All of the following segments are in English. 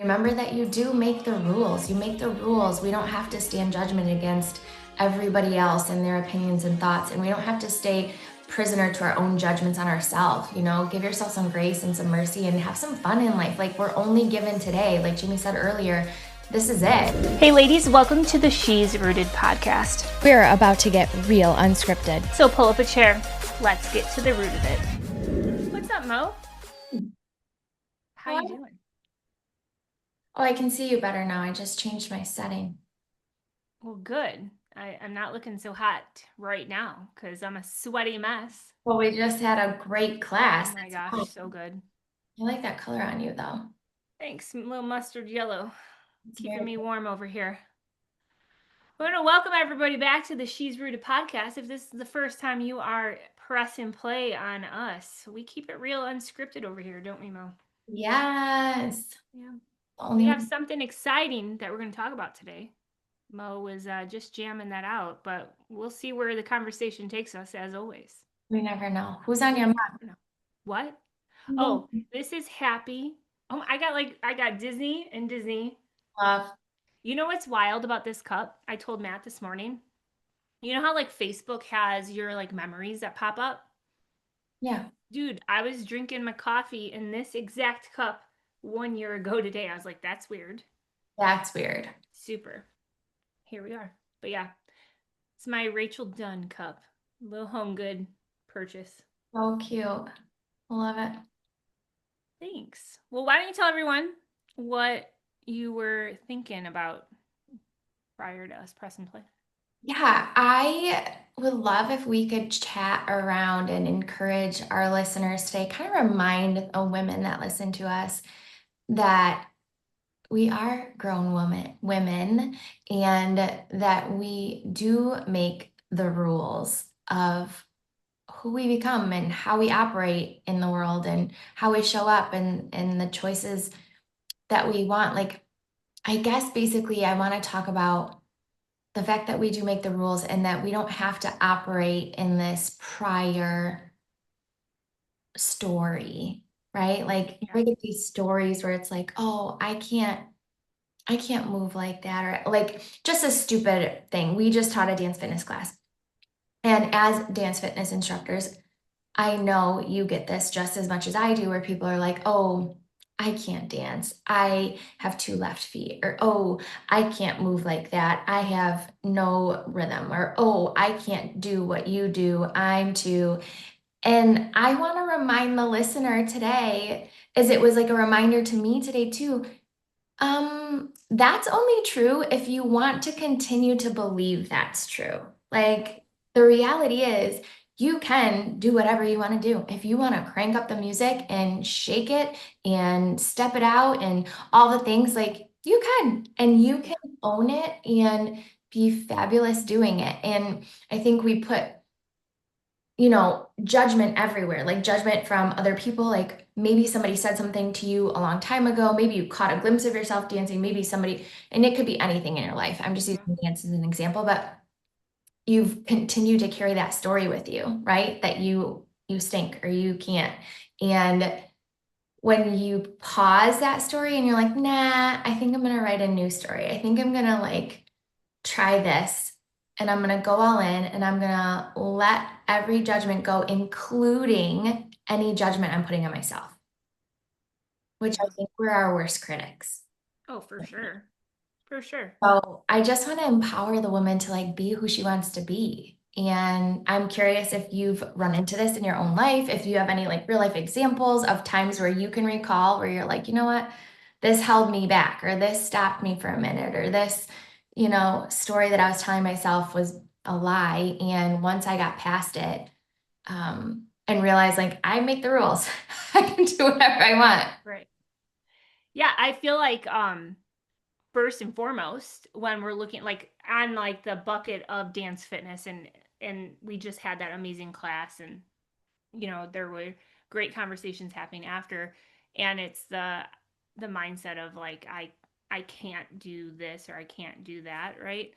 Remember that you do make the rules. You make the rules. We don't have to stand judgment against everybody else and their opinions and thoughts. And we don't have to stay prisoner to our own judgments on ourselves. Give yourself some grace and some mercy and have some fun in life. Like, we're only given today. Like Jimmy said earlier, this is it. Hey ladies, welcome to the She's Rooted podcast. We're about to get real unscripted. So pull up a chair. Let's get to the root of it. What's up, Mo? How you doing? Oh, I can see you better now. I just changed my setting. Well, good. I'm not looking so hot right now because I'm a sweaty mess. Well, we just had a great class. Oh my gosh, so good. I like that color on you, though. Thanks, a little mustard yellow. It's Keeping very me warm over here. We're going to welcome everybody back to the She's Rooted podcast. If this is the first time you are pressing play on us, we keep it real unscripted over here, don't we, Mo? Yes. Yeah. Only We have something exciting that we're going to talk about today. Mo was just jamming that out, but we'll see where the conversation takes us, as always. we never know. Who's on your mind? What? Oh, this is Happy. Oh, I got Disney and Disney. Love. You know what's wild about this cup? I told Matt this morning. You know how like Facebook has your like memories that pop up? Yeah. Dude, I was drinking my coffee in this exact cup 1 year ago today. I was like, that's weird. That's weird. Super. Here we are. But yeah, it's my Rachel Dunn cup. Little home good purchase. So cute. Love it. Thanks. Well, why don't you tell everyone what you were thinking about prior to us press and play? Yeah, I would love if we could chat around and encourage our listeners today, kind of remind the women that listen to us that we are grown women and that we do make the rules of who we become and how we operate in the world and how we show up and the choices that we want. Like, I guess basically I want to talk about the fact that we do make the rules and that we don't have to operate in this prior story, right? Like, we get these stories where it's like, oh, I can't move like that, or like just a stupid thing. We just taught a dance fitness class. And as dance fitness instructors, I know you get this just as much as I do, where people are like, oh, I can't dance. I have two left feet. Or, oh, I can't move like that. I have no rhythm. Or, oh, I can't do what you do. I'm too. And I want to remind the listener today, as it was like a reminder to me today too, that's only true if you want to continue to believe that's true. Like, the reality is you can do whatever you want to do. If you want to crank up the music and shake it and step it out and all the things, like, you can, and you can own it and be fabulous doing it. And I think we put judgment everywhere, like judgment from other people. Like, maybe somebody said something to you a long time ago. Maybe you caught a glimpse of yourself dancing. Maybe somebody, and it could be anything in your life. I'm just using dance as an example, but you've continued to carry that story with you, right? That you stink or you can't. And when you pause that story and you're like, nah, I think I'm going to write a new story. I think I'm going to like try this, and I'm going to go all in, and I'm going to let every judgment go, including any judgment I'm putting on myself, which I think we're our worst critics. Oh, for sure. For sure. So I just want to empower the woman to like be who she wants to be. And I'm curious if you've run into this in your own life, if you have any like real life examples of times where you can recall where you're like, you know what, this held me back, or this stopped me for a minute, or this, story that I was telling myself was a lie. And once I got past it, and realized like I make the rules, I can do whatever I want. Right. Yeah, I feel like first and foremost, when we're looking like on like the bucket of dance fitness, and we just had that amazing class, and there were great conversations happening after, and it's the mindset of like I can't do this or I can't do that, right?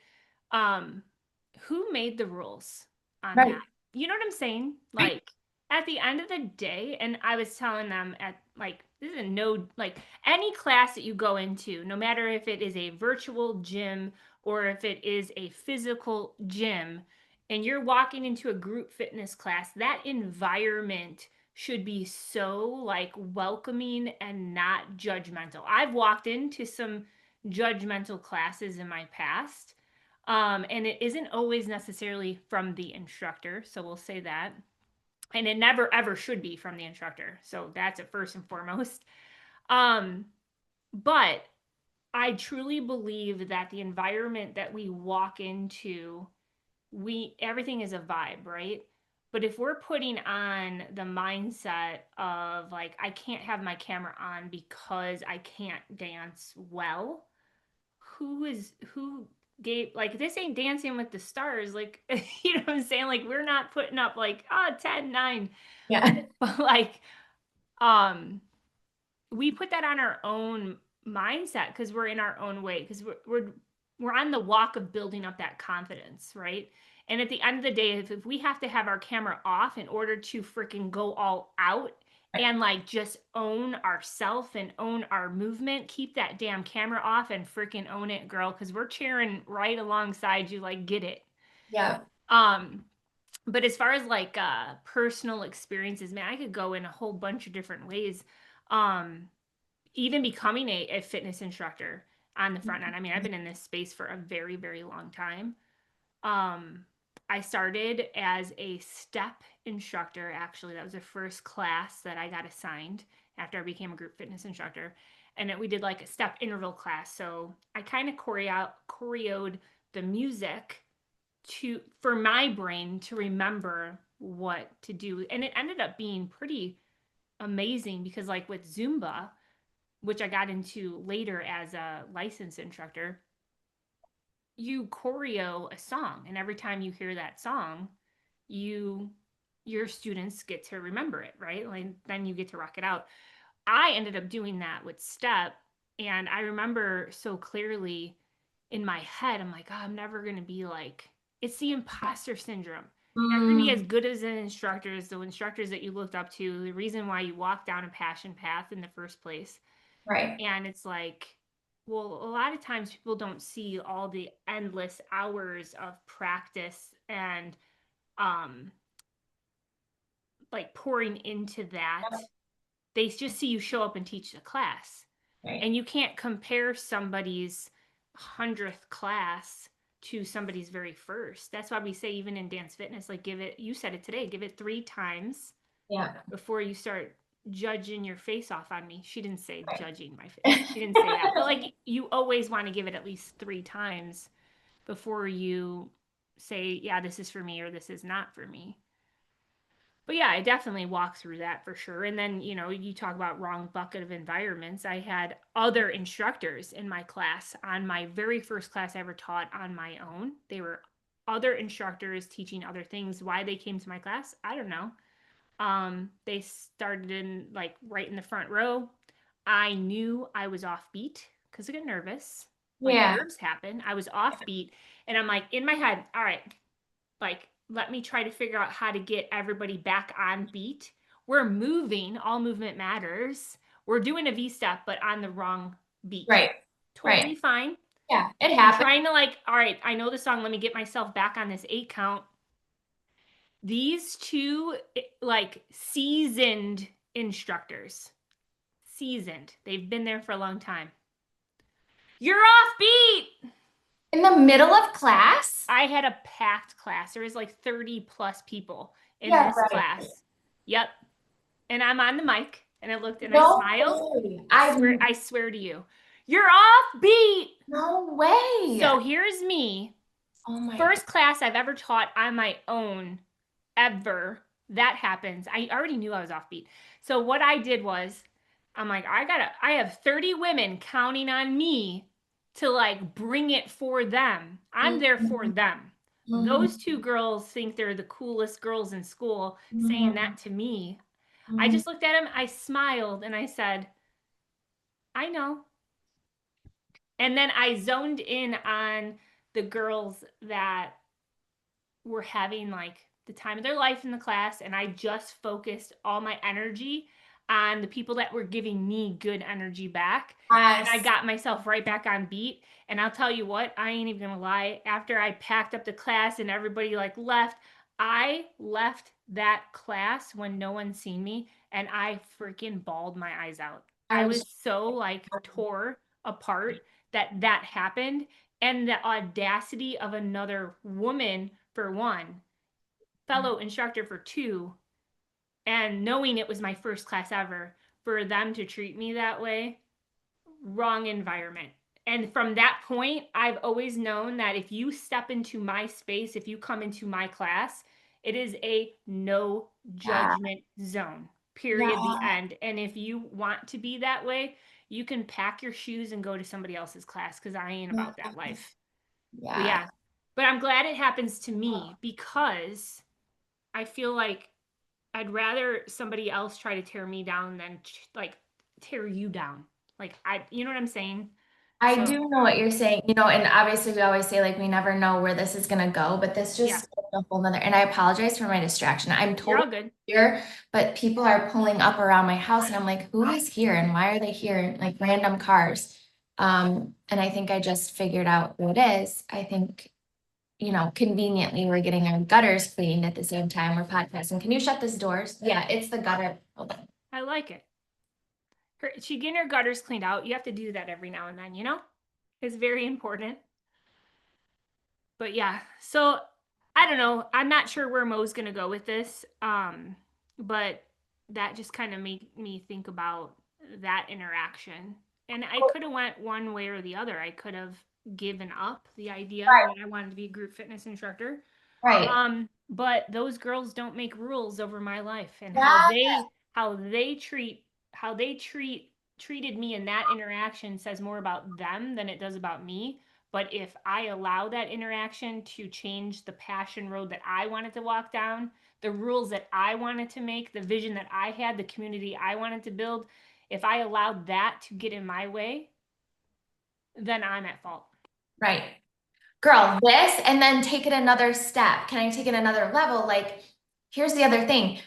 Who made the rules on Right. that? You know what I'm saying? Like, at the end of the day, and I was telling them at like, this is a no, like any class that you go into, no matter if it is a virtual gym or if it is a physical gym, and you're walking into a group fitness class, that environment should be so like welcoming and not judgmental. I've walked into some judgmental classes in my past, and it isn't always necessarily from the instructor, so we'll say that. And it never ever should be from the instructor. So that's it first and foremost. Um, but I truly believe that the environment that we walk into, we everything is a vibe, right? But if we're putting on the mindset of like I can't have my camera on because I can't dance well, who gave like this ain't Dancing with the Stars, like you know what I'm saying? Like we're not putting up like 10, 9. Yeah. But like um we put that on our own mindset because we're in our own way, because we're on the walk of building up that confidence, right? And at the end of the day, if we have to have our camera off in order to freaking go all out and like just own ourself and own our movement, keep that damn camera off and freaking own it, girl, because we're cheering right alongside you. Like, get it. Yeah. um but as far as like personal experiences, man, I could go in a whole bunch of different ways. Even becoming a fitness instructor on the front end. I mean, I've been in this space for a very, very long time. I started as a step instructor. Actually, that was the first class that I got assigned after I became a group fitness instructor. And we did like a step interval class. So I kind of choreoed the music for my brain to remember what to do. And it ended up being pretty amazing because like with Zumba, which I got into later as a licensed instructor, you choreo a song, and every time you hear that song, your students get to remember it, right? Like then you get to rock it out. I ended up doing that with step, and I remember so clearly in my head, I'm like, oh, I'm never gonna be like, it's the imposter syndrome. You're never gonna be as good as an instructor as the instructors that you looked up to, the reason why you walked down a passion path in the first place. Right. And it's like, well, a lot of times people don't see all the endless hours of practice and um like pouring into that. They just see you show up and teach the class. Right. And you can't compare somebody's 100th class to somebody's very first. That's why we say even in dance fitness, like give it, you said it today, give it 3 times Yeah. before you start judging your face off on me. She didn't say judging my face. She didn't say that. But like you always want to give it at least 3 times before you say, yeah, this is for me or this is not for me. But yeah, I definitely walk through that for sure. And then, you know, you talk about wrong bucket of environments. I had other instructors in my class on my very first class I ever taught on my own. They were other instructors teaching other things. Why they came to my class, I don't know. They started in like right in the front row. I knew I was off beat because I get nervous. Like Yeah. nerves happen. I was off beat, and I'm like in my head, all right, like let me try to figure out how to get everybody back on beat. We're moving, all movement matters. We're doing a V step, but on the wrong beat. Right. Totally Right. fine. Yeah. It I'm happens. trying to like, all right, I know the song. Let me get myself back on this 8 count. These two like seasoned instructors, seasoned. They've been there for a long time. You're off beat. In the middle of class? I had a packed class. There was like 30 plus people in Yeah, this right. class. Yep. And I'm on the mic and I looked and No I smiled. way. I swear to you, you're off beat. No way. So here's me. Oh my First class I've ever taught on my own ever. That happens. I already knew I was off beat. So what I did was, I'm like, I have 30 women counting on me to like bring it for them. I'm there for them. Those 2 girls think they're the coolest girls in school saying that to me. I just looked at him, I smiled, and I said, I know. And then I zoned in on the girls that were having like the time of their life in the class, and I just focused all my energy on the people that were giving me good energy back. And I Yes. got myself right back on beat. And I'll tell you what, I ain't even gonna lie. After I packed up the class and everybody like left, I left that class when no one seen me, and I freaking bawled my eyes out. I I was was so like tore apart that that happened, and the audacity of another woman for one, fellow instructor for two, and knowing it was my first class ever, for them to treat me that way, wrong environment. And from that point, I've always known that if you step into my space, if you come into my class, it is a no yeah, judgment zone, period, the yeah, end. And if you want to be that way, you can pack your shoes and go to somebody else's class, because I ain't about that life. But yeah. yeah, but I'm glad it happens to me, because I feel like I'd rather somebody else try to tear me down than like tear you down. Like you know what I'm saying? I So do know what you're saying, you know, and obviously we always say like we never know where this is gonna go, but this yeah, just a whole nother, and I apologize for my distraction. I'm you're all totally good. here, but people are pulling up around my house and I'm like, who is here and why are they here? Like random cars. And I think I just figured out who it is. I think, you know, conveniently we're getting our gutters cleaned at the same time we're podcasting. Can you shut this doors? Yeah, it's the gutter. Hold on. I like it. She getting her gutters cleaned out. You have to do that every now and then, you know? It's very important. But yeah, so I don't know. I'm not sure where Mo's gonna go with this. But that just kind of made me think about that interaction. And I could have went one way or the other. I could have given up the idea Right, that I wanted to be a group fitness instructor. right. But those girls don't make rules over my life, and Yeah, how they treated me in that interaction says more about them than it does about me. But if I allow that interaction to change the passion road that I wanted to walk down, the rules that I wanted to make, the vision that I had, the community I wanted to build, if I allowed that to get in my way, then I'm at fault. right. Girl, this, and then take it another step. Can I take it another level? Like, here's the other thing.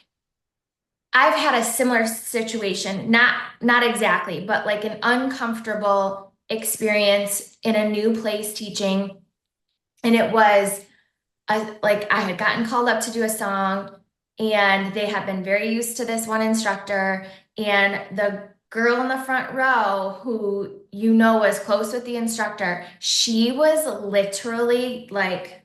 I've had a similar situation, not exactly, but like an uncomfortable experience in a new place teaching. And it was like I had gotten called up to do a song, and they had been very used to this one instructor, and the girl in the front row who you know was close with the instructor, she was literally like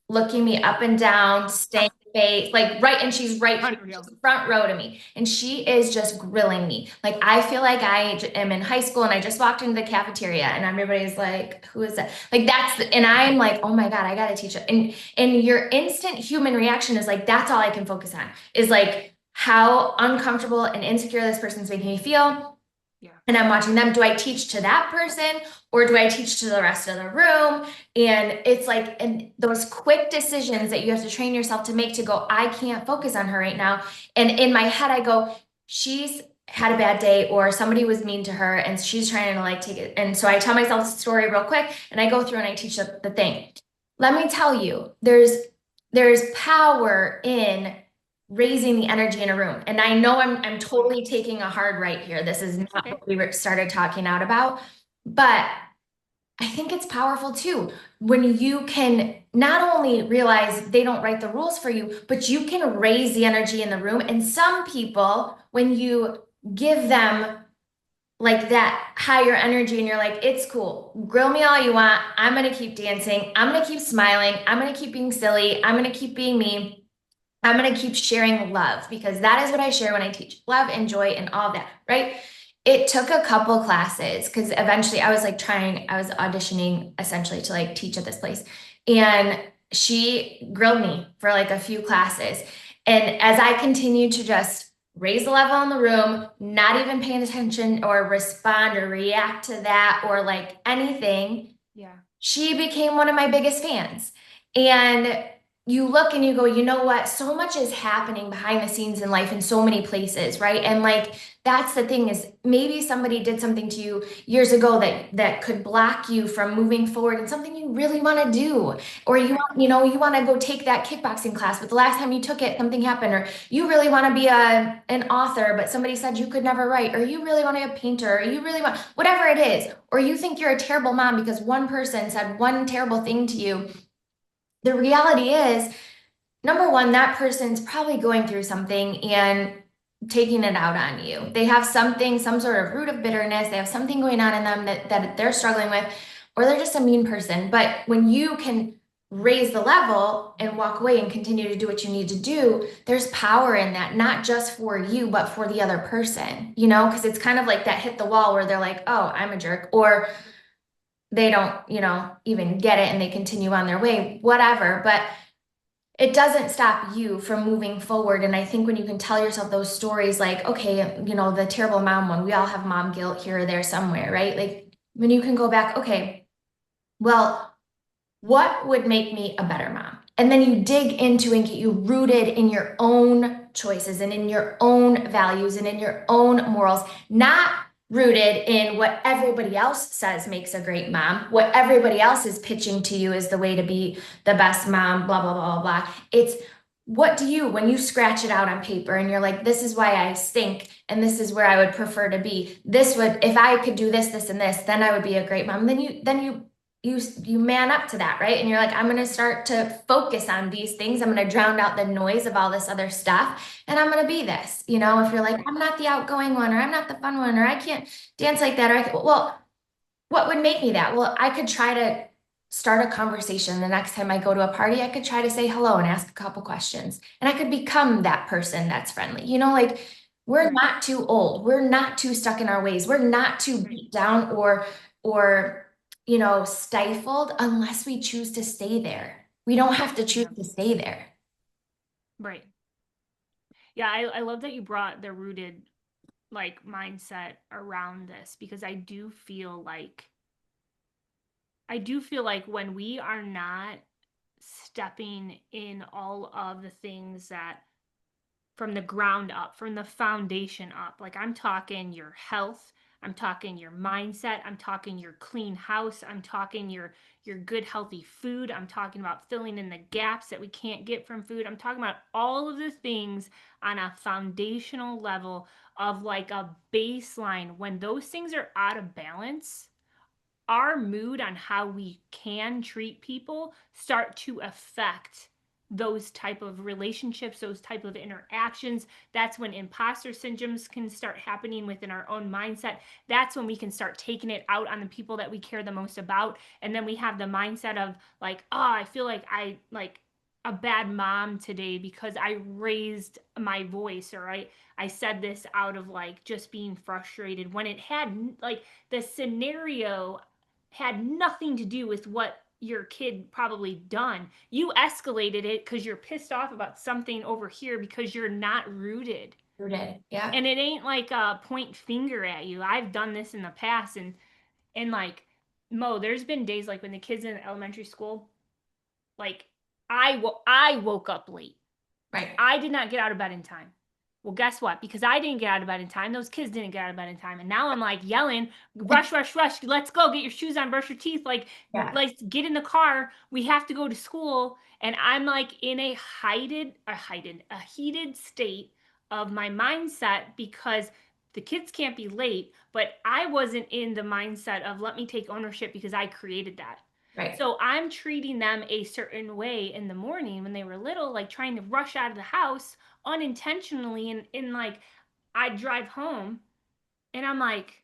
looking me up and down, staying face, like right, and she's right here, Unreal. she's front row to me, and she is just grilling me. Like I feel like am in high school and I just walked into the cafeteria and everybody's like, "Who is that?" Like and I'm like, "Oh my God, I gotta teach it." And your instant human reaction is like, that's all I can focus on is like how uncomfortable and insecure this person's making me feel. Yeah. And I'm watching them. Do I teach to that person or do I teach to the rest of the room? And it's like, and those quick decisions that you have to train yourself to make to go, I can't focus on her right now. And in my head, I go, she's had a bad day or somebody was mean to her and she's trying to like take it. And so I tell myself the story real quick and I go through and I teach the thing. Let me tell you, there's power in raising the energy in a room. And I know I'm totally taking a hard right here. This is not Okay. what we started talking out about, but I think it's powerful too when you can not only realize they don't write the rules for you, but you can raise the energy in the room. And some people, when you give them like that higher energy and you're like, it's cool, grill me all you want, I'm gonna keep dancing, I'm gonna keep smiling, I'm gonna keep being silly, I'm gonna keep being me, I'm going to keep sharing love because that is what I share when I teach love and joy and all of that, right? It took a couple classes because eventually I was auditioning essentially to like teach at this place. And she grilled me for like a few classes. And as I continued to just raise the level in the room, not even paying attention or respond or react to that or like anything, Yeah. she became one of my biggest fans. And you look and you go, you know what? So much is happening behind the scenes in life in so many places, right? And like that's the thing is maybe somebody did something to you years ago that could block you from moving forward and something you really want to do. Or you Right. want, you know, you want to go take that kickboxing class, but the last time you took it, something happened, or you really want to be an author, but somebody said you could never write, or you really want to be a painter, or you really want whatever it is, or you think you're a terrible mom because one person said one terrible thing to you. The reality is, number one, that person's probably going through something and taking it out on you. They have something, some sort of root of bitterness. They have something going on in them that they're struggling with, or they're just a mean person. But when you can raise the level and walk away and continue to do what you need to do, there's power in that, not just for you, but for the other person, you know, because it's kind of like that hit the wall where they're like, oh, I'm a jerk, or they don't, you know, even get it and they continue on their way, whatever. But it doesn't stop you from moving forward. And I think when you can tell yourself those stories, like, okay, you know, the terrible mom one, we all have mom guilt here or there somewhere, right? Like when you can go back, okay, well, what would make me a better mom? And then you dig into and get you rooted in your own choices and in your own values and in your own morals, not rooted in what everybody else says makes a great mom, what everybody else is pitching to you is the way to be the best mom, blah, blah, blah, blah, blah. It's what do you, when you scratch it out on paper and you're like, this is why I stink and this is where I would prefer to be. This would, if I could do this, this, and this, then I would be a great mom. Then you man up to that, right? And you're like, I'm going to start to focus on these things. I'm going to drown out the noise of all this other stuff. And I'm going to be this, you know, if you're like, I'm not the outgoing one, or I'm not the fun one, or I can't dance like that, or well, what would make me that? Well, I could try to start a conversation. The next time I go to a party, I could try to say hello and ask a couple questions. And I could become that person that's friendly. You know, like we're Right. not too old. We're not too stuck in our ways. We're not too Right. beat down or you know, stifled unless we choose to stay there. We don't have to choose Yeah. to stay there. Right. Yeah, I love that you brought the rooted like mindset around this because I do feel like when we are not stepping in all of the things that from the ground up, from the foundation up, like I'm talking your health, I'm talking your mindset, I'm talking your clean house, I'm talking your good healthy food, I'm talking about filling in the gaps that we can't get from food. I'm talking about all of the things on a foundational level of like a baseline. When those things are out of balance, our mood on how we can treat people start to affect those type of relationships, those type of interactions. That's when imposter syndromes can start happening within our own mindset. That's when we can start taking it out on the people that we care the most about. And then we have the mindset of like, oh, I feel like I like a bad mom today because I raised my voice, or I said this out of like just being frustrated, when it had like the scenario had nothing to do with what your kid probably done. You escalated it because you're pissed off about something over here because you're not rooted. Rooted. Yeah. And it ain't like a point finger at you. I've done this in the past, and like Mo, there's been days like when the kids in elementary school, like I woke up late. Right. I did not get out of bed in time. Well, guess what? Because I didn't get out of bed in time, those kids didn't get out of bed in time. And now I'm like yelling, rush, rush, rush. Let's go. Get your shoes on, brush your teeth. Like, Yeah. let's get in the car. We have to go to school. And I'm like in a heated state of my mindset because the kids can't be late, but I wasn't in the mindset of let me take ownership because I created that. Right. So I'm treating them a certain way in the morning when they were little, like trying to rush out of the house unintentionally. And in like, I drive home and I'm like,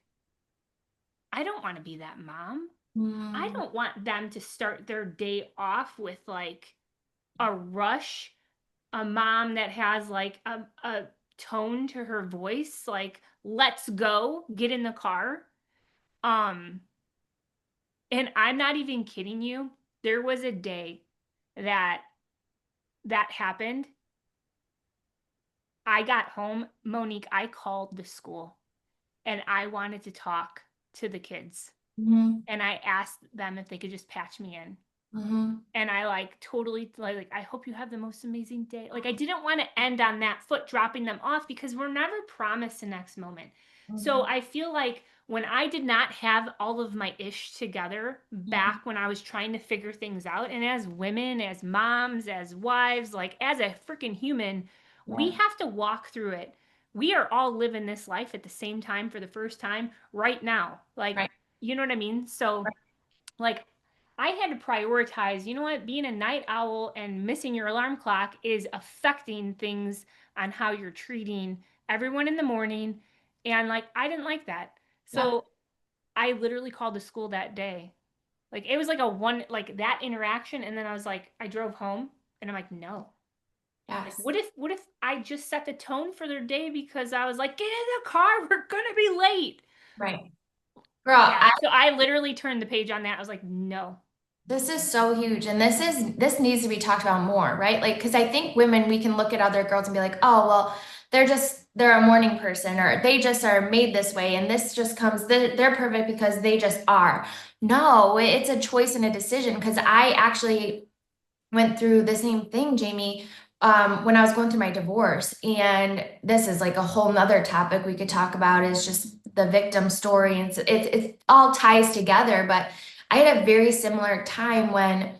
I don't want to be that mom. I Mm, don't want them to start their day off with like a rush, a mom that has like a tone to her voice, like, let's go, get in the car. Um, and I'm not even kidding you. There was a day that that happened. I got home, Monique, I called the school and I wanted to talk to the kids. mhm. And I asked them if they could just patch me in. And I like totally like I hope you have the most amazing day. Like I didn't want to end on that foot dropping them off because we're never promised the next moment. So I feel like when I did not have all of my ish together back when I was trying to figure things out, and as women, as moms, as wives, like as a freaking human, we have to walk through it. We are all living this life at the same time for the first time right now. Like, Right. you know what I mean? So, like, I had to prioritize, you know what, being a night owl and missing your alarm clock is affecting things on how you're treating everyone in the morning. And like, I didn't like that. Yeah. So I literally called the school that day. Like, it was like a one, like that interaction. And then I was like, I drove home and I'm like, no. Like, Yes. what if I just set the tone for their day because I was like, get in the car, we're gonna be late. Right. Girl, Yeah. So I literally turned the page on that. I was like, no. this is so huge, and this needs to be talked about more, right? Like, because I think women, we can look at other girls and be like, oh, well, they're a morning person, or they just are made this way, and this just comes, they're perfect because they just are. No, it's a choice and a decision. Because I actually went through the same thing, Jamie, when I was going through my divorce. And this is like a whole nother topic we could talk about, is just the victim story. And it all ties together. But I had a very similar time when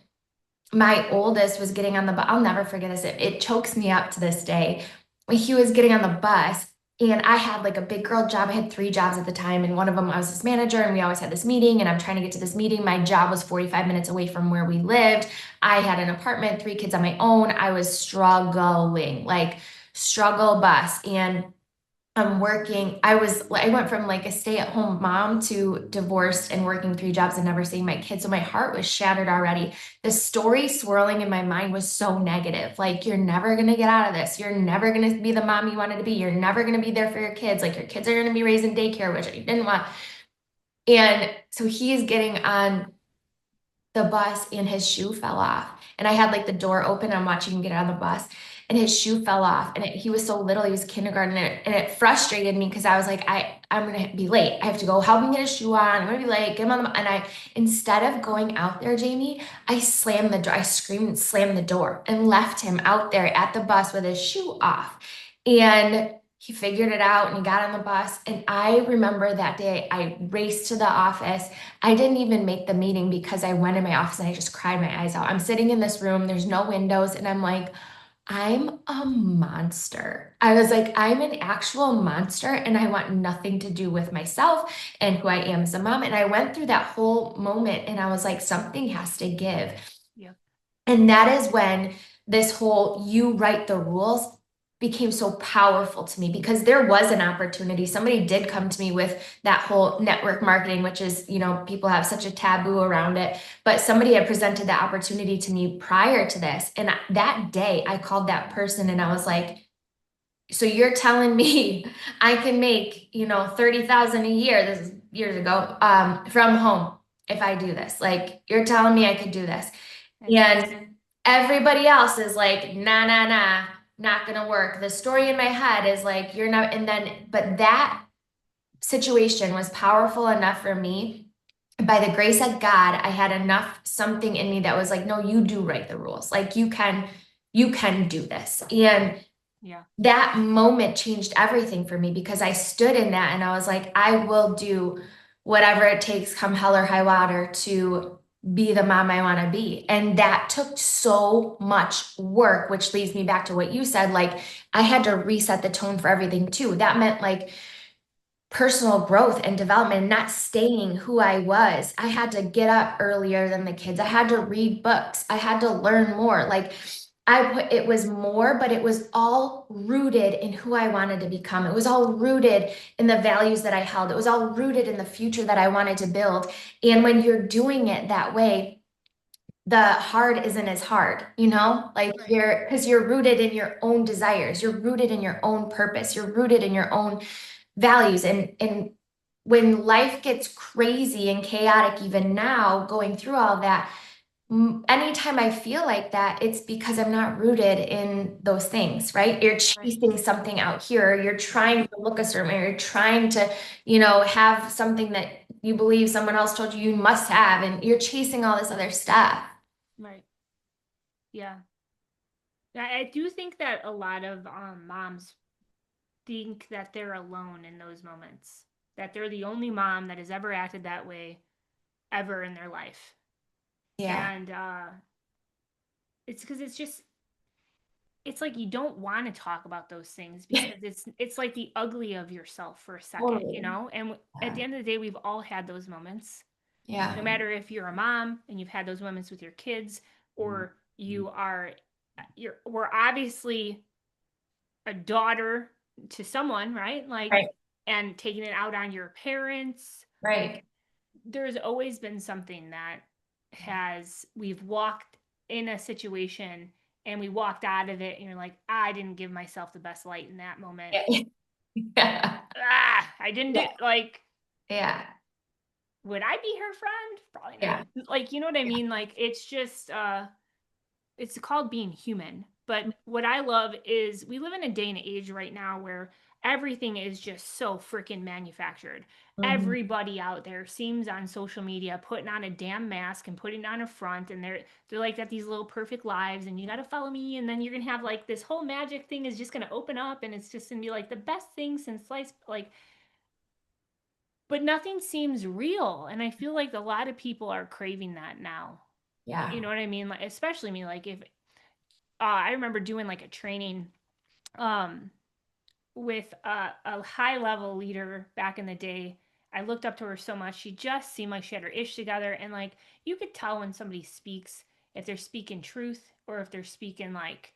my oldest was getting on the bus. I'll never forget this. It chokes me up to this day. He was getting on the bus, and I had like a big girl job. I had 3 jobs at the time, and one of them I was his manager, and we always had this meeting, and I'm trying to get to this meeting. My job was 45 minutes away from where we lived. I had an apartment, 3 kids on my own. I was struggling, like struggle bus. And I'm working. I went from like a stay-at-home mom to divorced and working 3 jobs and never seeing my kids. So my heart was shattered already. The story swirling in my mind was so negative. Like, you're never gonna get out of this. You're never gonna be the mom you wanted to be. You're never gonna be there for your kids. Like, your kids are gonna be raised in daycare, which I didn't want. And so he's getting on the bus and his shoe fell off. And I had like the door open. And I'm watching him get on the bus, and his shoe fell off. And he was so little, he was kindergarten, and it frustrated me because I was like, I'm gonna be late. I have to go help him get his shoe on. I'm gonna be late. Get him on the, and instead of going out there, Jamie, I slammed the door. I screamed and slammed the door and left him out there at the bus with his shoe off. And he figured it out, and he got on the bus. And I remember that day I raced to the office. I didn't even make the meeting because I went in my office and I just cried my eyes out. I'm sitting in this room, there's no windows, and I'm like, I'm a monster. I was like, I'm an actual monster, and I want nothing to do with myself and who I am as a mom. And I went through that whole moment, and I was like, something has to give. Yeah. And that is when this whole you write the rules became so powerful to me, because there was an opportunity. Somebody did come to me with that whole network marketing, which is, people have such a taboo around it, but somebody had presented that opportunity to me prior to this. And that day I called that person and I was like, so you're telling me I can make, 30,000 a year, this is years ago, from home if I do this? Like, you're telling me I could do this. And everybody else is like, nah, nah, nah, not gonna work. The story in my head is like, you're not, but that situation was powerful enough for me. By the grace of God, I had enough something in me that was like, no, you do write the rules. Like, you can do this. And Yeah. that moment changed everything for me, because I stood in that and I was like, I will do whatever it takes, come hell or high water, to be the mom I want to be. And that took so much work, which leads me back to what you said. Like, I had to reset the tone for everything too. That meant like personal growth and development, and not staying who I was. I had to get up earlier than the kids. I had to read books. I had to learn more. Like, it was more, but it was all rooted in who I wanted to become. It was all rooted in the values that I held. It was all rooted in the future that I wanted to build. And when you're doing it that way, the hard isn't as hard, like because you're rooted in your own desires. You're rooted in your own purpose. You're rooted in your own values. And when life gets crazy and chaotic, even now going through all that, anytime I feel like that, it's because I'm not rooted in those things, right? You're chasing something out here. You're trying to look a certain way. You're trying to, have something that you believe someone else told you must have, and you're chasing all this other stuff. Right. Yeah. I do think that a lot of moms think that they're alone in those moments, that they're the only mom that has ever acted that way ever in their life. Yeah. And it's because it's like you don't want to talk about those things because it's like the ugly of yourself for a second, you Totally. know? And at Yeah. the end of the day, we've all had those moments. Yeah. No matter if you're a mom and you've had those moments with your kids, or you are we're obviously a daughter to someone, right? Like, Right. and taking it out on your parents. Right. Like, there's always been something that we've walked in a situation and we walked out of it and you're like, I didn't give myself the best light in that moment. Yeah. Yeah. I didn't do, like, Yeah. would I be her friend? Probably Yeah. not. Like, you know what I mean? Like, it's just it's called being human. But what I love is we live in a day and age right now where everything is just so freaking manufactured. Mhm. Everybody out there seems on social media putting on a damn mask and putting on a front, and they're like got these little perfect lives, and you got to follow me, and then you're gonna have like this whole magic thing is just gonna open up, and it's just gonna be like the best thing since sliced like. But nothing seems real, and I feel like a lot of people are craving that now. Yeah. You know what I mean? Like, especially me, like if I remember doing like a training um, with a high level leader back in the day. I looked up to her so much. She just seemed like she had her ish together. And like, you could tell when somebody speaks, if they're speaking truth or if they're speaking like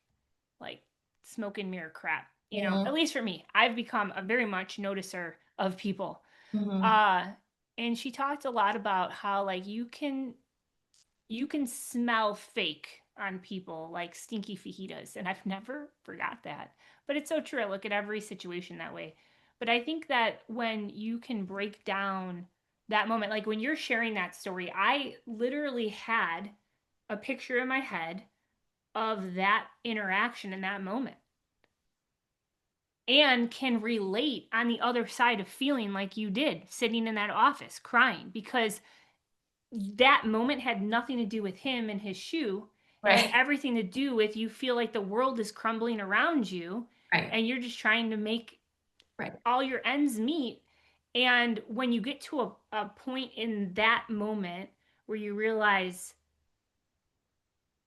smoke and mirror crap. You know, Mhm. at least for me, I've become a very much noticer of people. Mhm. Uh, and she talked a lot about how like you can smell fake on people like stinky fajitas. And I've never forgot that. But it's so true. I look at every situation that way. But I think that when you can break down that moment, like when you're sharing that story, I literally had a picture in my head of that interaction in that moment and can relate on the other side of feeling like you did sitting in that office crying because that moment had nothing to do with him and his shoe. It had Right. everything to do with you feel like the world is crumbling around you Right. and you're just trying to make Right. all your ends meet. And when you get to a point in that moment where you realize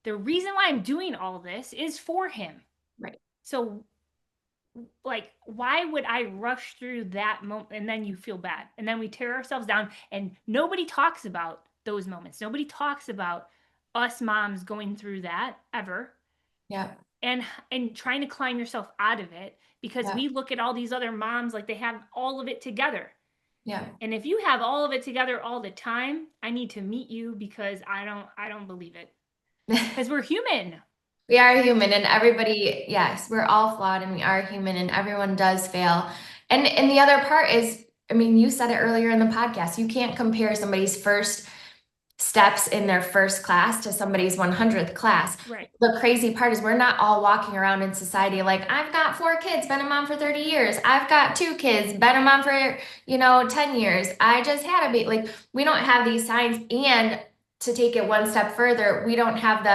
the reason why I'm doing all this is for him. Right. So like why would I rush through that moment and then you feel bad and then we tear ourselves down and nobody talks about those moments, nobody talks about us moms going through that ever Yeah. and trying to climb yourself out of it because Yeah. we look at all these other moms like they have all of it together. Yeah. And if you have all of it together all the time, I need to meet you because I don't believe it, because we're human. We are human and everybody, yes, we're all flawed and we are human and everyone does fail. And the other part is, I mean, you said it earlier in the podcast, you can't compare somebody's first steps in their first class to somebody's 100th class. Right. The crazy part is we're not all walking around in society like, I've got 4 kids, been a mom for 30 years. I've got 2 kids, been a mom for, 10 years. I just had a baby. Like, we don't have these signs. And to take it one step further, we don't have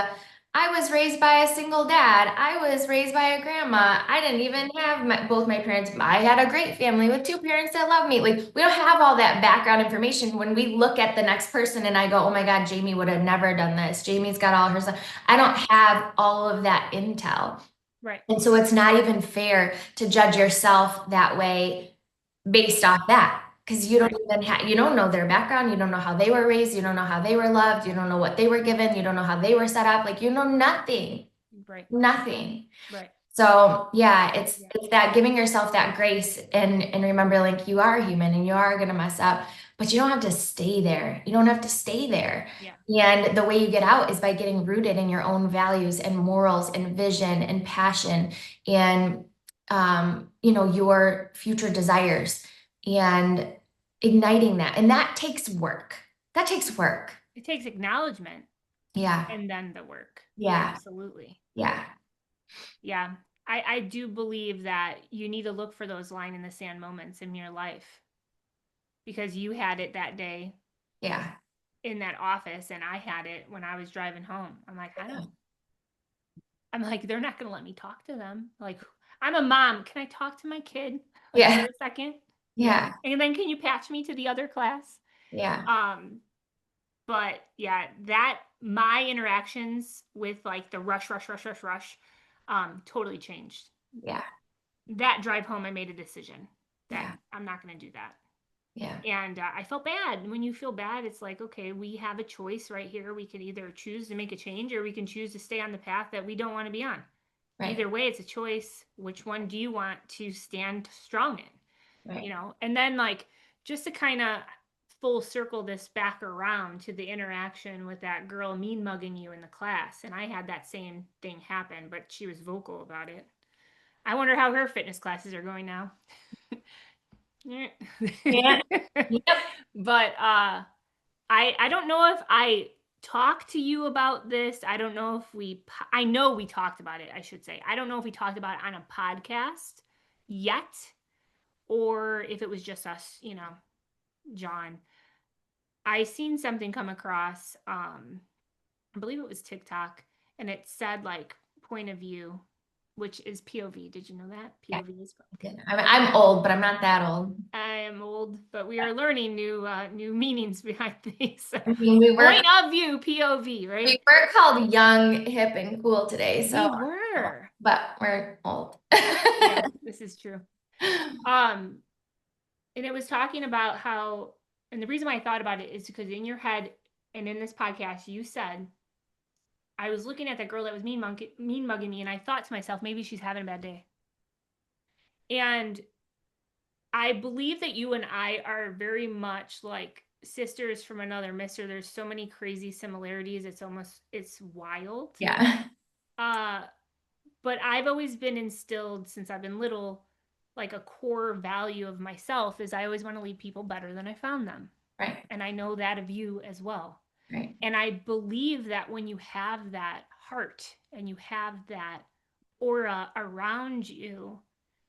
I was raised by a single dad. I was raised by a grandma. I didn't even have both my parents. I had a great family with 2 parents that love me. Like, we don't have all that background information. When we look at the next person and I go, oh my God, Jamie would have never done this. Jamie's got all her stuff. I don't have all of that intel. Right. And so it's not even fair to judge yourself that way based off that. Because you don't Right. even you don't know their background, you don't know how they were raised, you don't know how they were loved, you don't know what they were given, you don't know how they were set up, like you know nothing. Right. Nothing. Right. So yeah, it's Yeah. it's that giving yourself that grace and remember like you are human and you are gonna mess up, but you don't have to stay there. You don't have to stay there. Yeah. And the way you get out is by getting rooted in your own values and morals and vision and passion and your future desires and igniting that. And that takes work. That takes work. It takes acknowledgement Yeah. and then the work. Yeah. Absolutely. Yeah. Yeah. I do believe that you need to look for those line in the sand moments in your life because you had it that day Yeah. in that office, and I had it when I was driving home. I'm like, I'm like, they're not going to let me talk to them. Like, I'm a mom. Can I talk to my kid like Yeah. for a second? Yeah. And then can you patch me to the other class? Yeah. But yeah, that my interactions with like the rush, totally changed. Yeah. That drive home, I made a decision that Yeah. I'm not going to do that. Yeah. And I felt bad. When you feel bad, it's like, okay, we have a choice right here. We can either choose to make a change, or we can choose to stay on the path that we don't want to be on. Right. Either way, it's a choice. Which one do you want to stand strong in? Right. You know, and then like just to kind of full circle this back around to the interaction with that girl mean mugging you in the class. And I had that same thing happen, but she was vocal about it. I wonder how her fitness classes are going now. Yeah. Yep. But I don't know if I talked to you about this. I don't know if I know we talked about it, I should say. I don't know if we talked about it on a podcast yet, or if it was just us, you know, John. I seen something come across, I believe it was TikTok, and it said like point of view, which is POV. Did you know that? Yeah. POV is I'm old, but I'm not that old. I am old, but we are learning new meanings behind things. I mean, Point of view, POV, right? we were called young, hip, and cool today, so We were. but we're old. Yeah, this is true. And it was talking about how, and the reason why I thought about it is because in your head and in this podcast, you said, I was looking at that girl that was mean mugging me, and I thought to myself, maybe she's having a bad day. And I believe that you and I are very much like sisters from another mister. There's so many crazy similarities. It's wild. Yeah. But I've always been instilled since I've been little, like a core value of myself is I always want to leave people better than I found them. Right. And I know that of you as well. Right. And I believe that when you have that heart and you have that aura around you,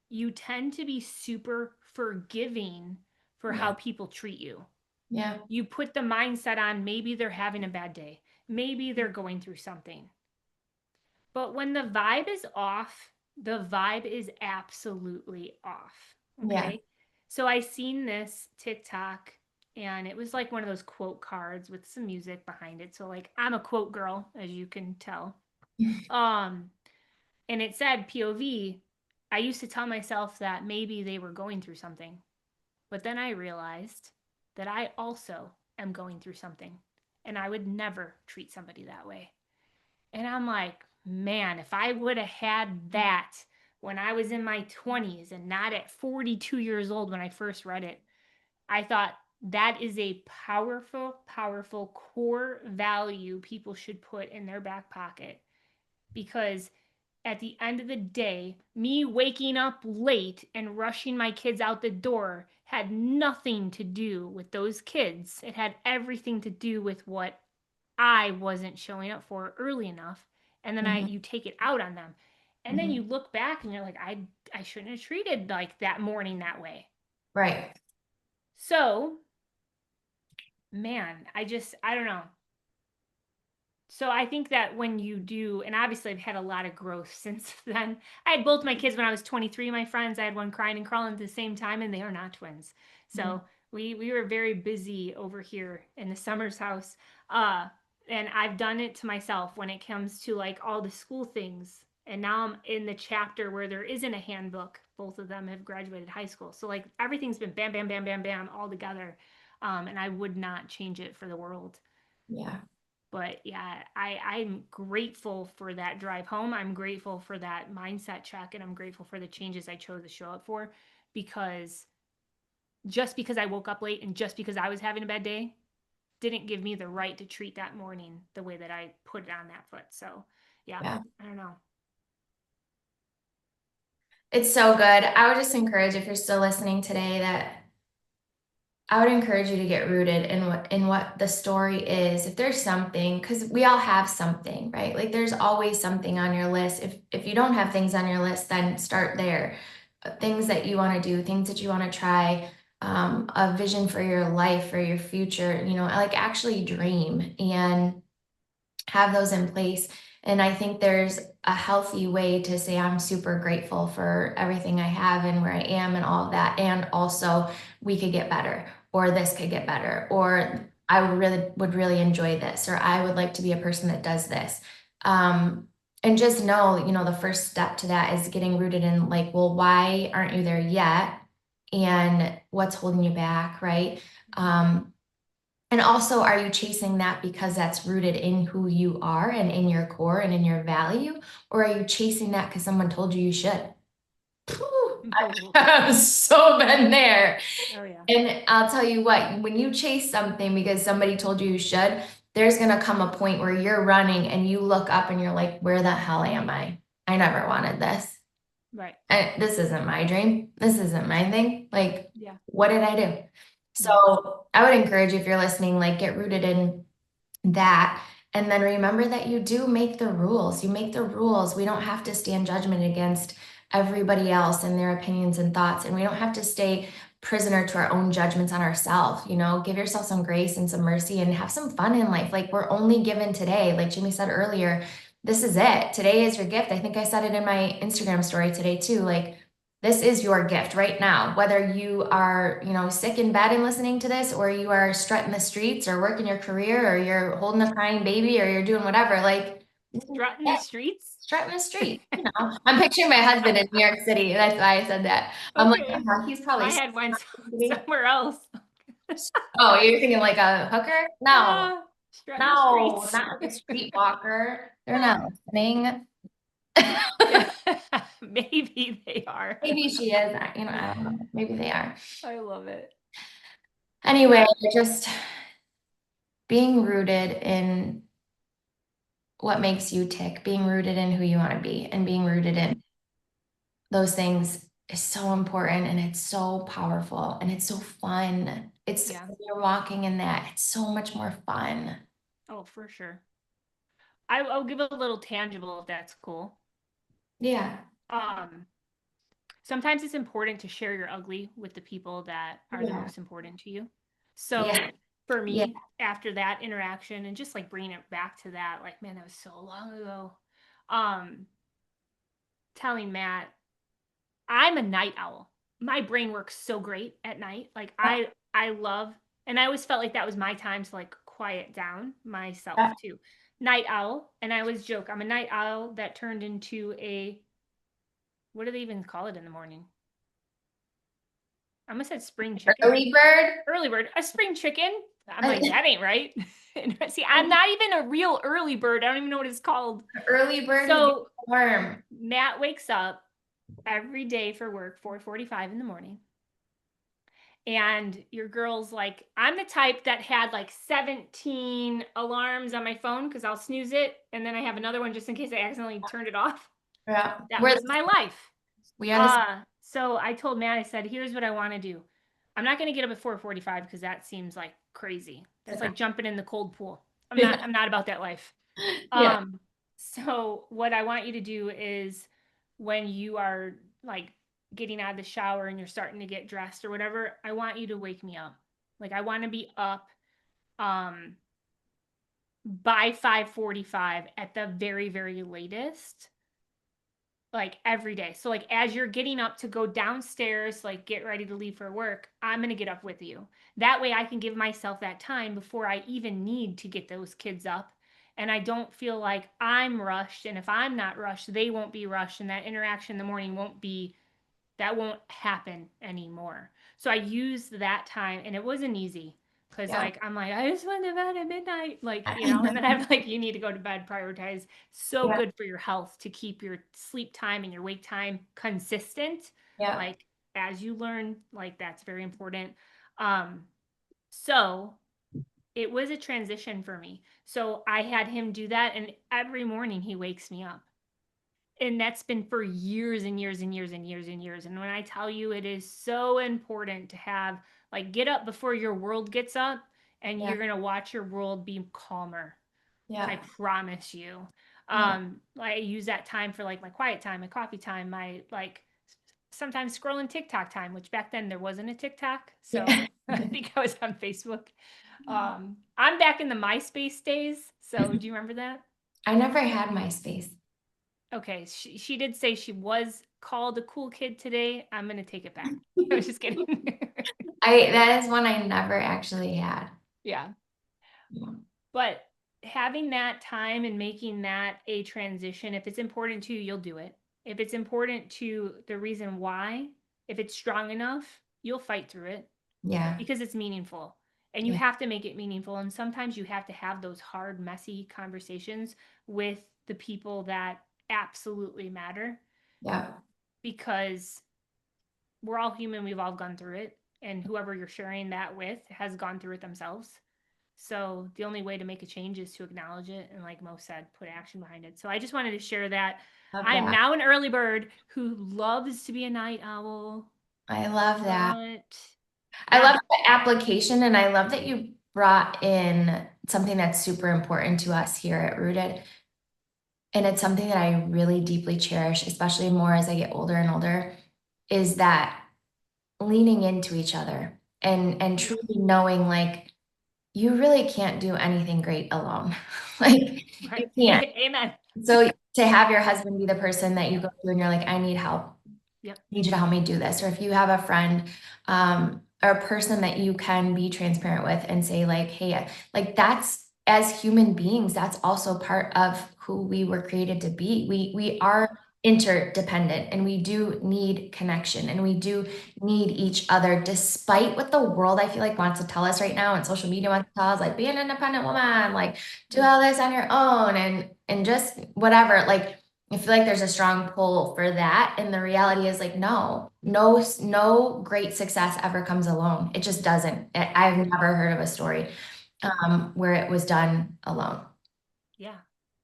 you tend to be super forgiving for how people treat you. Yeah. You put the mindset on maybe they're having a bad day. Maybe they're going through something. But when the vibe is off, the vibe is absolutely off. Okay. Yeah. So I seen this TikTok, and it was like one of those quote cards with some music behind it. So like I'm a quote girl, as you can tell. And it said POV. I used to tell myself that maybe they were going through something. But then I realized that I also am going through something, and I would never treat somebody that way. And I'm like, man, if I would have had that when I was in my 20s and not at 42 years old when I first read it, I thought that is a powerful, powerful core value people should put in their back pocket. Because at the end of the day, me waking up late and rushing my kids out the door had nothing to do with those kids. It had everything to do with what I wasn't showing up for early enough. And then you take it out on them. And then you look back and you're like, I shouldn't have treated like that morning that way. Right. So, man, I don't know. So I think that when you do, and obviously I've had a lot of growth since then. I had both my kids when I was 23, my friends. I had one crying and crawling at the same time, and they are not twins. So we were very busy over here in the Summers house. And I've done it to myself when it comes to like all the school things. And now I'm in the chapter where there isn't a handbook. Both of them have graduated high school. So like everything's been bam, bam, bam, bam, bam all together. And I would not change it for the world. Yeah. But yeah, I'm grateful for that drive home. I'm grateful for that mindset check, and I'm grateful for the changes I chose to show up for, because just because I woke up late and just because I was having a bad day didn't give me the right to treat that morning the way that I put it on that foot. So yeah. I don't know. It's so good. I would just encourage, if you're still listening today, that I would encourage you to get rooted in what the story is. If there's something, because we all have something, right? Like there's always something on your list. If you don't have things on your list, then start there. Things that you want to do, things that you want to try. a vision for your life, for your future, like actually dream and have those in place. And I think there's a healthy way to say I'm super grateful for everything I have and where I am and all of that. And also we could get better, or this could get better, or I would really enjoy this, or I would like to be a person that does this. And just know, the first step to that is getting rooted in like, well, why aren't you there yet? And what's holding you back, right? And also, are you chasing that because that's rooted in who you are and in your core and in your value? Or are you chasing that because someone told you you should? Oh, I've so been there. oh yeah. And I'll tell you what, when you chase something because somebody told you you should, there's going to come a point where you're running and you look up and you're like, where the hell am I? I never wanted this. Right. This isn't my dream. This isn't my thing. Like, Yeah. what did I do? So I would encourage you, if you're listening, like get rooted in that. And then remember that you do make the rules. You make the rules. We don't have to stand judgment against everybody else and their opinions and thoughts. And we don't have to stay prisoner to our own judgments on ourselves. Give yourself some grace and some mercy and have some fun in life. Like we're only given today. Like Jimmy said earlier, this is it. Today is your gift. I think I said it in my Instagram story today too. Like this is your gift right now, whether you are, sick in bed and listening to this, or you are strutting the streets or working your career, or you're holding a crying baby, or you're doing whatever, like Strutting the streets. strutting the street. I'm picturing my husband in New York City. That's why I said that. I'm like, Okay. he's probably My head went somewhere else. Oh, you're thinking like a hooker? No, Strutting the no, streets. not like a streetwalker. They're not listening. Yeah. Maybe they are. Maybe she is. I don't know. Maybe they are. I love it. Anyway, just being rooted in what makes you tick, being rooted in who you want to be, and being rooted in those things is so important, and it's so powerful, and it's so fun. When you're walking in that, it's so much more fun. Oh, for sure. I'll give a little tangible if that's cool. Yeah. Um, Sometimes it's important to share your ugly with the people that are the Yeah. most important to you. So Yeah. for me, Yeah. after that interaction and just like bringing it back to that, like, man, that was so long ago. Telling Matt, I'm a night owl. My brain works so great at night. Like I love, and I always felt like that was my time to like quiet down myself Yeah. too. Night owl, and I always joke, I'm a night owl that turned into a, what do they even call it in the morning? I almost said spring chicken. Early bird. Early bird, a spring chicken. I'm like, that ain't right. See, I'm not even a real early bird. I don't even know what it's called. Early bird. So worm. Matt wakes up every day for work 4:45 in the morning. And your girl's like, I'm the type that had like 17 alarms on my phone because I'll snooze it and then I have another one just in case I accidentally turned it off. Yeah. That was my life. We are. So I told Matt, I said, here's what I want to do. I'm not going to get up at 4:45 because that seems like crazy. That's like jumping in the cold pool. I'm not about that life. Yeah. So what I want you to do is when you are like getting out of the shower and you're starting to get dressed or whatever, I want you to wake me up. Like I want to be up by 5:45 at the very, very latest. Like every day. So like as you're getting up to go downstairs, like get ready to leave for work, I'm going to get up with you. That way I can give myself that time before I even need to get those kids up. And I don't feel like I'm rushed. And if I'm not rushed, they won't be rushed. And that interaction in the morning won't happen anymore. So I used that time and it wasn't easy because like I'm like, I just went to bed at midnight, like, and then I'm like, you need to go to bed, prioritize. So good for your health to keep your sleep time and your wake time consistent. Yeah. Like as you learn, like that's very important. So it was a transition for me. So I had him do that and every morning he wakes me up. And that's been for years and years and years and years and years. And when I tell you it is so important to have like get up before your world gets up and you're going to watch your world be calmer. Yeah. I promise you. I use that time for like my quiet time, my coffee time, my like sometimes scrolling TikTok time, which back then there wasn't a TikTok. So Yeah. I think I was on Facebook. I'm back in the MySpace days. So do you remember that? I never had MySpace. Okay, she did say she was called a cool kid today. I'm gonna take it back. I was just kidding. That is one I never actually had. Yeah. Yeah. But having that time and making that a transition, if it's important to you, you'll do it. If it's important to the reason why, if it's strong enough, you'll fight through it Yeah. because it's meaningful. And you Yeah. have to make it meaningful. And sometimes you have to have those hard, messy conversations with the people that absolutely matter Yeah. because we're all human. We've all gone through it. And whoever you're sharing that with has gone through it themselves. So the only way to make a change is to acknowledge it and, like Mo said, put action behind it. So I just wanted to share that. Love I am that. now an early bird who loves to be a night owl. I love that. But I yeah, love the application, and I love that you brought in something that's super important to us here at Rooted. And it's something that I really deeply cherish, especially more as I get older and older, is that leaning into each other and yeah, truly knowing like you really can't do anything great alone. Like you right. can't. Amen. So to have your husband be the person that you go to and you're like, I need help. Yep. Need you to help me do this. Or if you have a friend or a person that you can be transparent with and say like, hey, like that's as human beings, that's also part of who we were created to be. We are interdependent and we do need connection and we do need each other despite what the world I feel like wants to tell us right now and social media wants to tell us like be an independent woman, like do all this on your own and just whatever. Like I feel like there's a strong pull for that. And the reality is like, no great success ever comes alone. It just doesn't. I've never heard of a story where it was done alone. Yeah.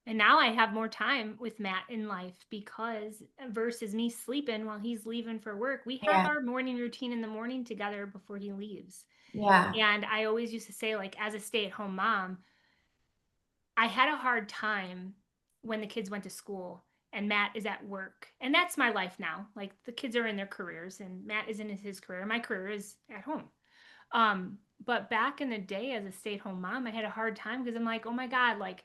And now I have more time with Matt in life because versus me sleeping while he's leaving for work, we have Yeah. our morning routine in the morning together before he leaves. Yeah. And I always used to say, like, as a stay-at-home mom, I had a hard time when the kids went to school and Matt is at work. And that's my life now. Like the kids are in their careers and Matt is in his career. My career is at home. But back in the day as a stay-at-home mom, I had a hard time because I'm like, oh my God, like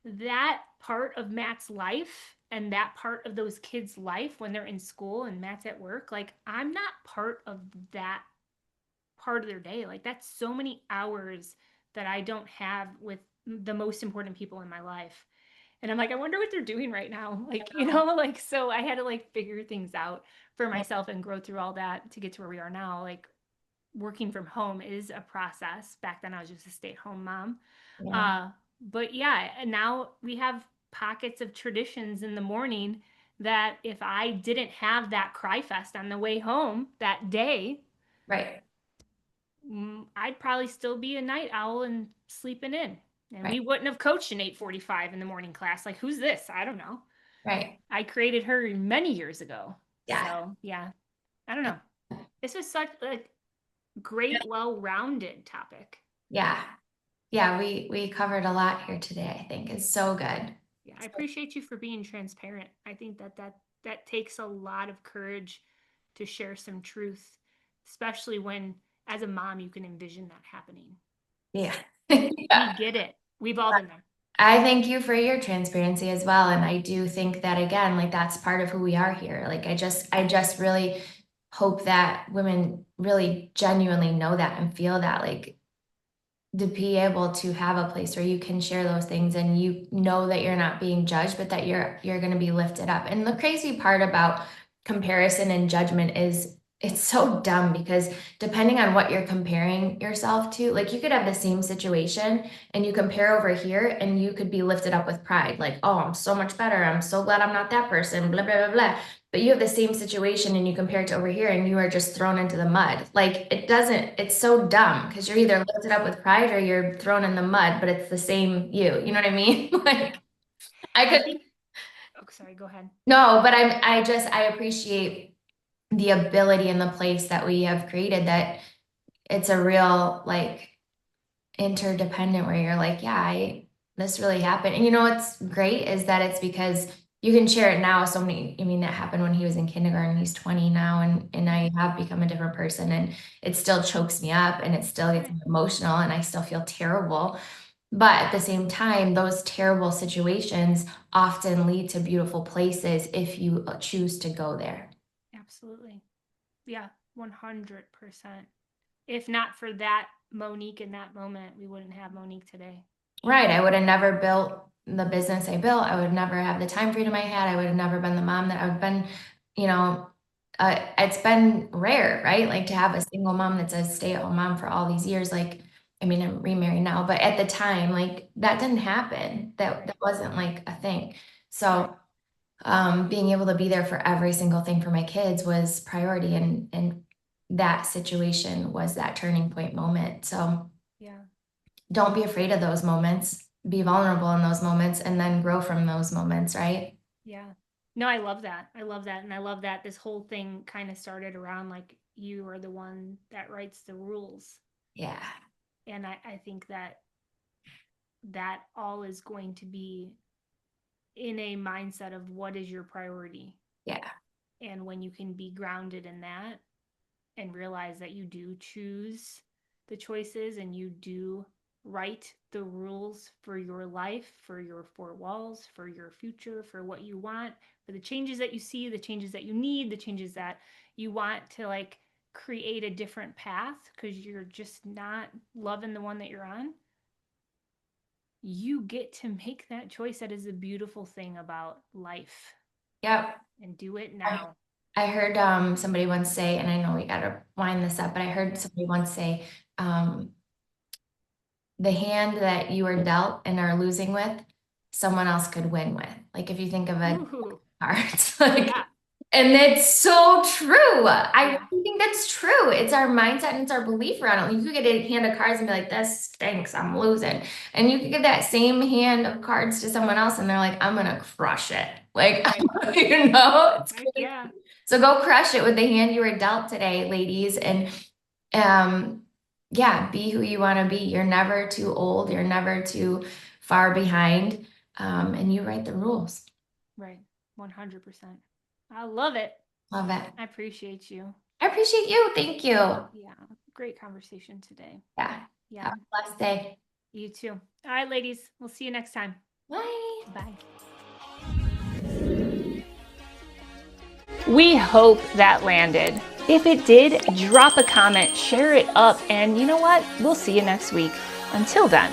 that part of Matt's life and that part of those kids' life when they're in school and Matt's at work, like I'm not part of that part of their day. Like that's so many hours that I don't have with the most important people in my life. And I'm like, I wonder what they're doing right now. Like, like so I had to like figure things out for Yeah. myself and grow through all that to get to where we are now. Like working from home is a process. Back then I was just a stay-at-home mom. Yeah. But yeah, and now we have pockets of traditions in the morning that if I didn't have that cry fest on the way home that day, Right. I'd probably still be a night owl and sleeping in. And Right. we wouldn't have coached an 8:45 in the morning class. Like, who's this? I don't know. Right. I created her many years ago. Yeah. So yeah, I don't know. This was such a great, well-rounded topic. Yeah. Yeah. We covered a lot here today, I think. It's so good. Yeah, I appreciate you for being transparent. I think that takes a lot of courage to share some truth, especially when as a mom you can envision that happening. Yeah. We get it. We've all been there. I thank you for your transparency as well. And I do think that again, like that's part of who we are here. Like I just really hope that women really genuinely know that and feel that like to be able to have a place where you can share those things and you know that you're not being judged, but that you're going to be lifted up. And the crazy part about comparison and judgment is it's so dumb because depending on what you're comparing yourself to, like you could have the same situation and you compare over here and you could be lifted up with pride, like, oh, I'm so much better. I'm so glad I'm not that person, blah, blah, blah, blah. But you have the same situation and you compare it to over here and you are just thrown into the mud. Like it doesn't, it's so dumb because you're either lifted up with pride or you're thrown in the mud, but it's the same you know what I mean? Like I I could, think oh sorry, go ahead. no, but I appreciate the ability and the place that we have created that it's a real like interdependent where you're like, yeah, this really happened. And you know what's great is that it's because you can share it now. So many, I mean, that happened when he was in kindergarten. He's 20 now, and I have become a different person, and it still chokes me up, and it still gets me emotional, and I still feel terrible. But at the same time, those terrible situations often lead to beautiful places if you choose to go there. Absolutely. Yeah, 100%. If not for that Monique in that moment, we wouldn't have Monique today. Right. I would have never built the business I built. I would never have the time freedom I had. I would have never been the mom that I've been, you know, it's been rare, right? Like to have a single mom that's a stay-at-home mom for all these years. Like, I mean, I'm remarried now, but at the time, like that didn't happen. That wasn't like a thing. So being able to be there for every single thing for my kids was priority, and that situation was that turning point moment. So Yeah. don't be afraid of those moments. Be vulnerable in those moments and then grow from those moments, right? Yeah. No, I love that. I love that. And I love that this whole thing kind of started around like you are the one that writes the rules. Yeah. And I think that that all is going to be in a mindset of what is your priority. Yeah. And when you can be grounded in that and realize that you do choose the choices and you do write the rules for your life, for your four walls, for your future, for what you want, for the changes that you see, the changes that you need, the changes that you want to like create a different path because you're just not loving the one that you're on. You get to make that choice. That is a beautiful thing about life. Yep. And do it now. I heard somebody once say, and I know we gotta wind this up, but I heard somebody once say, the hand that you are dealt and are losing with, someone else could win with. Like if you think of a cards, like, Yeah. and it's so true. I Yeah. really think that's true. It's our mindset and it's our belief around it. You could get a hand of cards and be like, "This stinks. I'm losing," and you could give that same hand of cards to someone else, and they're like, "I'm gonna crush it." Like, you know, it's crazy. Yeah. So go crush it with the hand you were dealt today, ladies, and yeah, be who you want to be. You're never too old. You're never too far behind. And you write the rules. Right. 100%. I love it. Love it. I appreciate you. I appreciate you. Thank you. Yeah. Great conversation today. Yeah. Yeah. Have a blessed day. You too. All right, ladies. We'll see you next time. Bye. Bye. We hope that landed. If it did, drop a comment, share it up, and you know what? We'll see you next week. Until then.